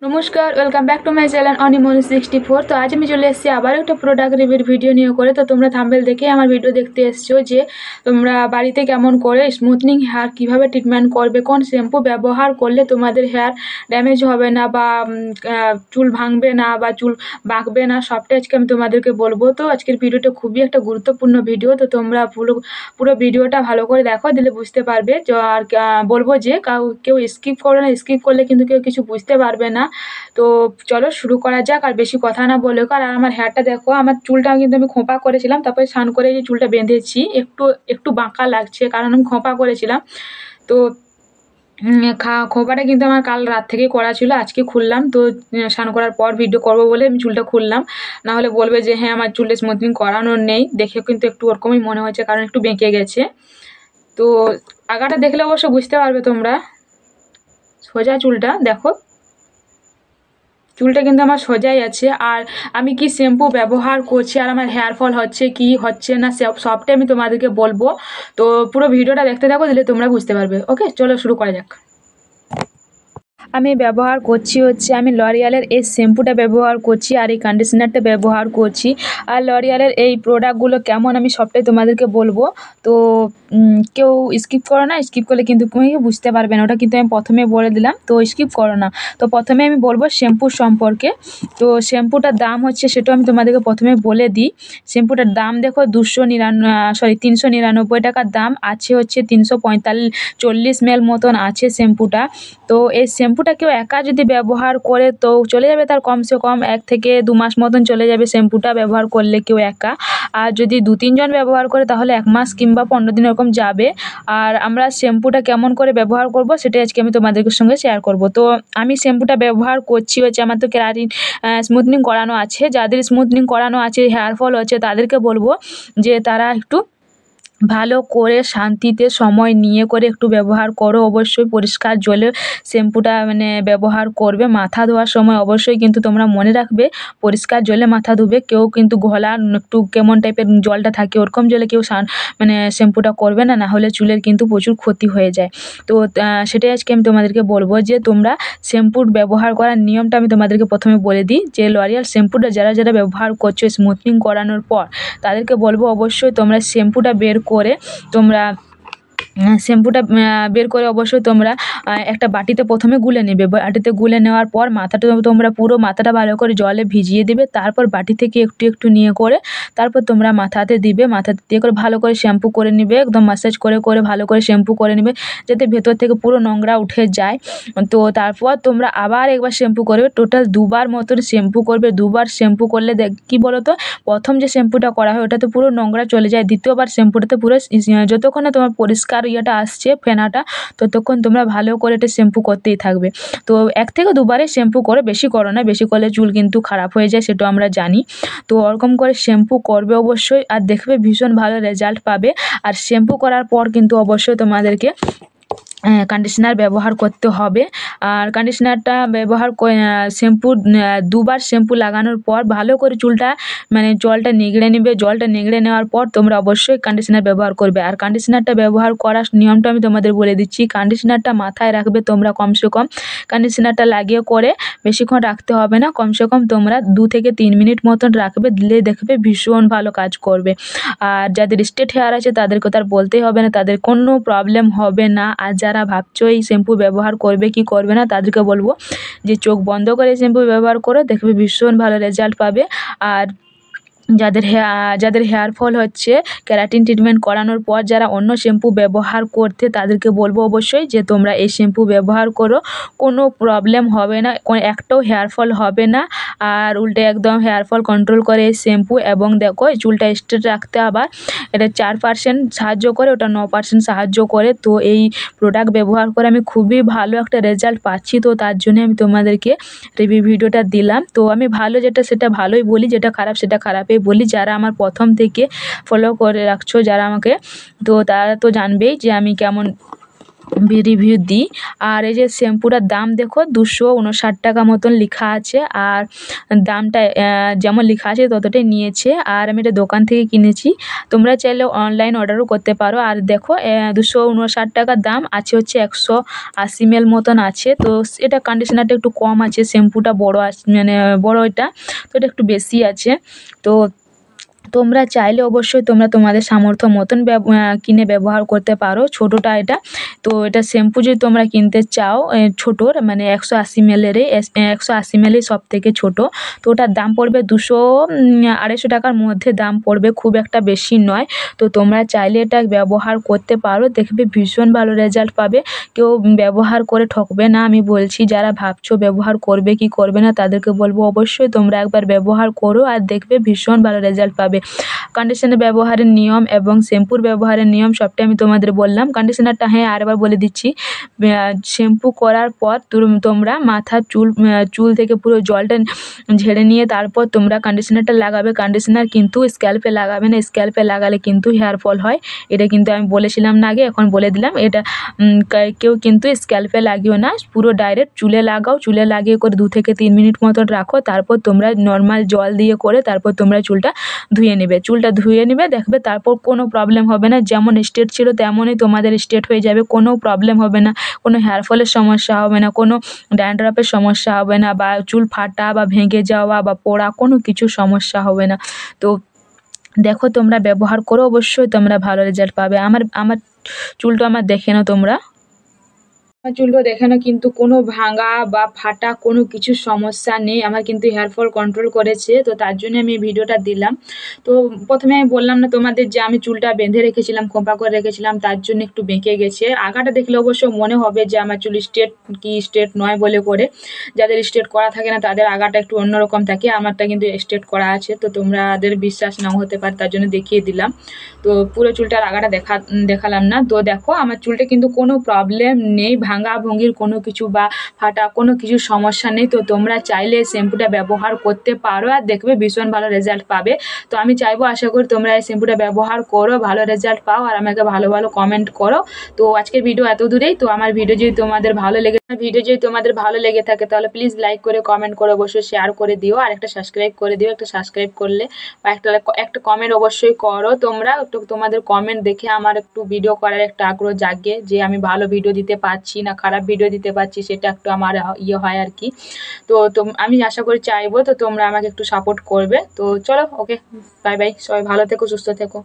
নমস্কার, welcome back to my channel অনিমনি64। তো আজ আমি চলে এসেছি আবার একটা প্রোডাক্ট রিভিউর ভিডিও নিয়ে করে। তো তোমরা থাম্বনেল দেখে আমার ভিডিও দেখতে এসছো যে তোমরা বাড়িতে কেমন করে স্মুথনিং হেয়ার কীভাবে ট্রিটমেন্ট করবে, কোন শ্যাম্পু ব্যবহার করলে তোমাদের হেয়ার ড্যামেজ হবে না বা চুল ভাঙবে না বা চুল বাঁকবে না, সবটা আজকে আমি তোমাদেরকে বলবো। তো আজকের ভিডিওটা খুবই একটা গুরুত্বপূর্ণ ভিডিও, তো তোমরা পুরো ভিডিওটা ভালো করে দেখো, দিলে বুঝতে পারবে। তো আর বলবো যে কেউ স্কিপ করো না, স্কিপ করলে কিন্তু কেউ কিছু বুঝতে পারবে না। তো চলো শুরু করা যাক, আর বেশি কথা না বলে। আর আমার হেয়ারটা দেখো, আমার চুলটা কিন্তু আমি খোঁপা করেছিলাম, তারপরে স্নান করে যে চুলটা বেঁধেছি, একটু একটু বাঁকা লাগছে কারণ আমি খোঁপা করেছিলাম। তো খোঁপাটা কিন্তু আমার কাল রাত থেকেই করা ছিল, আজকে খুললাম। তো স্নান করার পর ভিডিও করবো বলে আমি চুলটা খুললাম, না হলে বলবে যে হ্যাঁ আমার চুলে স্মুথনিং করানোর নেই। দেখে কিন্তু একটু ওরকমই মনে হচ্ছে কারণ একটু বেঁকে গেছে। তো আগাটা দেখলে অবশ্য বুঝতে পারবে তোমরা, সোজা চুলটা দেখো, চুলটা কিন্তু আমার সোজাই আছে। আর আমি কি শ্যাম্পু ব্যবহার করছি আর আমার হেয়ার ফল হচ্ছে কি হচ্ছে না সবটাই আমি তোমাদেরকে বলবো। তো পুরো ভিডিওটা দেখতে থাকো, দিলে তোমরা বুঝতে পারবে। ওকে, চলো শুরু করা যাক। আমি ব্যবহার করছি হচ্ছে, আমি লরিয়ালের এই শ্যাম্পুটা ব্যবহার করছি আর এই কন্ডিশনারটা ব্যবহার করছি। আর লরিয়ালের এই প্রোডাক্টগুলো কেমন আমি সবটাই তোমাদেরকে বলবো। তো কেউ স্কিপ করো না, স্কিপ করলে কিন্তু তুমি বুঝতে পারবে না, ওটা কিন্তু আমি প্রথমে বলে দিলাম, তো স্কিপ করো না। তো প্রথমে আমি বলবো শ্যাম্পুর সম্পর্কে। তো শ্যাম্পুটার দাম হচ্ছে, সেটাও আমি তোমাদেরকে প্রথমে বলে দিই। শ্যাম্পুটার দাম দেখো 399 টাকার দাম আছে, হচ্ছে 340 ml মতন আছে শ্যাম্পুটা। তো এই শ্যাম্পুটা কেউ একা যদি ব্যবহার করে তো চলে যাবে তার কমসে কম 1 থেকে 2 মাস মতন চলে যাবে শ্যাম্পুটা ব্যবহার করলে কেউ একা। আর যদি 2-3 জন ব্যবহার করে তাহলে 1 মাস কিংবা 15 দিন এরকম যাবে। আর আমরা শ্যাম্পুটা কেমন করে ব্যবহার করব সেটাই আজকে আমি তোমাদের সঙ্গে শেয়ার করব। তো আমি শ্যাম্পুটা ব্যবহার করছি হচ্ছে, আমার তো কেরাটিন স্মুথনিং করানো আছে। যাদের স্মুথনিং করানো আছে, হেয়ার ফল হচ্ছে, তাদেরকে বলবো যে তারা একটু ভালো করে শান্তিতে সময় নিয়ে করে একটু ব্যবহার করো। অবশ্যই পরিষ্কার জলে শ্যাম্পুটা ব্যবহার করবে। মাথা ধোয়ার সময় অবশ্যই কিন্তু তোমরা মনে রাখবে পরিষ্কার জলে মাথা ধুবে। কেউ কিন্তু ঘোলা একটু কেমন টাইপের জলটা থাকে ওরকম জলে কেউ শ্যাম্পুটা করবে না, না হলে চুলের কিন্তু প্রচুর ক্ষতি হয়ে যায়। তো সেটাই আজকে আমি তোমাদেরকে বলবো যে তোমরা শ্যাম্পুর ব্যবহার করার নিয়মটা আমি তোমাদেরকে প্রথমে বলে দিই। যে লরিয়াল শ্যাম্পুটা যারা যারা ব্যবহার করছো স্মুথনিং করানোর পর, তাদেরকে বলবো অবশ্যই তোমরা শ্যাম্পুটা বের করে তোমরা অবশ্যই তোমরা একটা বাটিতে প্রথমে গুলে নেবে। বাটিতে গুলে নেওয়ার পর মাথাটা তোমরা পুরো মাথাটা ভালো করে জলে ভিজিয়ে দেবে। তারপর বাটি থেকে একটু একটু নিয়ে করে তারপর তোমরা মাথাতে দিবে। মাথাতে দিয়ে করে ভালো করে শ্যাম্পু করে নিবে, একদম ম্যাসাজ করে করে ভালো করে শ্যাম্পু করে নিবে, যাতে ভেতর থেকে পুরো নোংরা উঠে যায়। তো তারপর তোমরা আবার একবার শ্যাম্পু করবে, টোটাল 2 বার মতন শ্যাম্পু করবে। 2 বার শ্যাম্পু করলে কী বলো তো, প্রথম যে শ্যাম্পুটা করা হয় ওটাতে পুরো নোংরা চলে যায়, দ্বিতীয়বার শ্যাম্পুটাতে পুরো যতক্ষণ না তোমার পরিষ্কার ইয়েটা আসছে ফেনাটা, ততক্ষণ তোমরা ভালো করে এটা শ্যাম্পু করতেই থাকবে। তো 1 থেকে 2 বারে শ্যাম্পু করো, বেশি করো না, বেশি করলে চুল কিন্তু খারাপ হয়ে যায়, সেটাও আমরা জানি। তো ওরকম করে শ্যাম্পু করবে অবশ্যই, আর দেখবে ভীষণ ভালো রেজাল্ট পাবে। আর শ্যাম্পু করার পর কিন্তু অবশ্যই তোমাদেরকে কন্ডিশনার ব্যবহার করতে হবে। আর কন্ডিশনারটা ব্যবহার শ্যাম্পু 2 বার শ্যাম্পু লাগানোর পর ভালো করে চুলটা জলটা নিগড়ে নেবে। জলটা নিগড়ে নেওয়ার পর তোমরা অবশ্যই কন্ডিশনার ব্যবহার করবে। আর কন্ডিশনারটা ব্যবহার করার নিয়মটা আমি তোমাদের বলে দিচ্ছি। কন্ডিশনারটা মাথায় রাখবে তোমরা, কমসে কম কন্ডিশনারটা লাগিয়ে করে বেশিক্ষণ রাখতে হবে না, কমসে কম তোমরা 2 থেকে 3 মিনিট মতন রাখবে, দিলে দেখবে ভীষণ ভালো কাজ করবে। আর যাদের স্ট্রেট হেয়ার আছে তাদের কথা আর বলতেই হবে না, তাদের কোনো প্রবলেম হবে না। আর যারা ভাবছো এই শ্যাম্পু ব্যবহার করবে কি করবে না, তাদেরকে বলবো যে চোখ বন্ধ করে শ্যাম্পু ব্যবহার করো, দেখবে ভীষণ ভালো রেজাল্ট পাবে। আর যাদের হেয়ার ফল হচ্ছে, কেরাটিন ট্রিটমেন্ট করানোর পর যারা অন্য শ্যাম্পু ব্যবহার করতে, তাদেরকে বলবো অবশ্যই যে তোমরা এই শ্যাম্পু ব্যবহার করো, কোনো প্রবলেম হবে না, একটাও হেয়ার ফল হবে না। আর উল্টে একদম হেয়ার ফল কন্ট্রোল করে এই শ্যাম্পু। এবং দেখো এই চুলটা স্ট্রেট রাখতে আবার এটা 4% সাহায্য করে, ওটা 9% সাহায্য করে। তো এই প্রোডাক্ট ব্যবহার করে আমি খুবই ভালো একটা রেজাল্ট পাচ্ছি, তো তার জন্য আমি তোমাদেরকে রিভিউ ভিডিওটা দিলাম। তো আমি ভালো যেটা সেটা ভালোই বলি, যেটা খারাপ সেটা খারাপই বলি। যারা আমার প্রথম থেকে ফলো করে রাখছো যারা আমাকে, তো তারা তো জানবেই যে আমি কেমন রিভিউ দিই। আর এই যে শ্যাম্পুটার দাম দেখো 259 টাকা মতন লেখা আছে, আর দামটা যেমন লেখা আছে ততটাই নিয়েছে। আর আমি এটা দোকান থেকে কিনেছি, তোমরা চাইলে অনলাইন অর্ডারও করতে পারো। আর দেখো 259 টাকার দাম আছে হচ্ছে 180 ml মতন আছে। তো এটা কন্ডিশনারটা একটু কম আছে, শ্যাম্পুটা বড় মানে বড় এটা, তো এটা একটু বেশি আছে। তো তোমরা চাইলে অবশ্যই তোমরা তোমাদের সামর্থ্য মতন কিনে ব্যবহার করতে পারো ছোটোটা এটা। তো এটা শ্যাম্পু যদি তোমরা কিনতে চাও ছোটোর মানে 180 ml 180 ml সব থেকে ছোটো, তো ওটার দাম পড়বে 200-250 টাকার মধ্যে দাম পড়বে, খুব একটা বেশি নয়। তো তোমরা চাইলে এটা ব্যবহার করতে পারো, দেখবে ভীষণ ভালো রেজাল্ট পাবে। কেউ ব্যবহার করে ঠকবে না, আমি বলছি। যারা ভাবছো ব্যবহার করবে কি করবে না তাদেরকে বলবো অবশ্যই তোমরা একবার ব্যবহার করো আর দেখবে ভীষণ ভালো রেজাল্ট পাবে। কন্ডিশনার ব্যবহারের নিয়ম এবং শ্যাম্পুর ব্যবহারের নিয়ম সবটাই আমি তোমাদের বললাম। কন্ডিশনারটা হ্যাঁ আরেকবার বলে দিচ্ছি, শ্যাম্পু করার পর তোমরা মাথার চুল থেকে পুরো জলটা ঝেড়ে নিয়ে তারপর তোমরা কন্ডিশনারটা লাগাবে। কন্ডিশনার কিন্তু স্ক্যাল্পে লাগাবে না, স্ক্যাল্পে লাগালে কিন্তু হেয়ার ফল হয়। এটা কিন্তু আমি বলেছিলাম না আগে, এখন বলে দিলাম। এটা কেউ কিন্তু স্ক্যাল্পে লাগিও না, পুরো ডাইরেক্ট চুলে লাগাও। চুলে লাগিয়ে করে 2 থেকে 3 মিনিট মতন রাখো, তারপর তোমরা নর্মাল জল দিয়ে করে তারপর তোমরা চুলটা ধুয়ে নেবে। চুলটা ধুয়ে নেবে, দেখবে তারপর কোনো প্রবলেম হবে না। যেমন স্ট্রেট ছিল তেমনই তোমাদের স্ট্রেট হয়ে যাবে, কোনো প্রবলেম হবে না, কোনো হেয়ার ফলের সমস্যা হবে না, কোনো ড্যান্ড্রাফের সমস্যা হবে না, বা চুল ফাটা বা ভেঙে যাওয়া বা পোড়া কোনো কিছু সমস্যা হবে না। তো দেখো তোমরা ব্যবহার করো, অবশ্যই তোমরা ভালো রেজাল্ট পাবে। আমার চুলটা আমার দেখে নাও তোমরা। আমার চুলটা দেখে না, কিন্তু কোনো ভাঙা বা ফাটা কোনো কিছু সমস্যা নেই। আমার কিন্তু হেয়ার ফল কন্ট্রোল করেছে, তো তার জন্য আমি এই ভিডিওটা দিলাম। তো প্রথমে আমি বললাম না তোমাদের যে আমি চুলটা বেঁধে রেখেছিলাম, খোঁপা করে রেখেছিলাম, তার জন্য একটু বেঁকে গেছে। আগাটা দেখলে অবশ্য মনে হবে যে আমার চুল স্ট্রেট কি স্ট্রেট নয় বলে করে। যাদের স্ট্রেট করা থাকে না তাদের আগাটা একটু অন্যরকম থাকে, আমারটা কিন্তু স্ট্রেট করা আছে। তো তোমাদের বিশ্বাস নাও হতে পারে, তার জন্য দেখিয়ে দিলাম। তো পুরো চুলটার আগাটা দেখালাম না। তো দেখো আমার চুলটা কিন্তু কোনো প্রবলেম নেই, ভাঙা ভঙ্গির কোনো কিছু বা ফাটা কোনো কিছু সমস্যা নেই। তো তোমরা চাইলে শ্যাম্পুটা ব্যবহার করতে পারো আর দেখবে ভীষণ ভালো রেজাল্ট পাবে। তো আমি চাইবো, আশা করি তোমরা এই শ্যাম্পুটা ব্যবহার করো, ভালো রেজাল্ট পাও আর আমাকে ভালো ভালো কমেন্ট করো। তো আজকের ভিডিও এত দূরেই। তো আমার ভিডিও যদি তোমাদের ভালো লেগে থাকে তাহলে প্লিজ লাইক করে কমেন্ট করে অবশ্যই শেয়ার করে দিও, আর একটা সাবস্ক্রাইব করে দিও। একটা সাবস্ক্রাইব করলে বা একটা কমেন্ট অবশ্যই করো তোমরা। একটু তোমাদের কমেন্ট দেখে আমার একটু ভিডিও করার একটা আগ্রহ জাগে, যে আমি ভালো ভিডিও দিতে পারছি না খারাপ ভিডিও দিতে পারছি, সেটা একটু আমার হয় আর কি। তো আমি আশা করি চাইবো তো তোমরা আমাকে একটু সাপোর্ট করবে। তো চলো, ওকে, বাই বাই, সবাই ভালো থেকো, সুস্থ থেকো।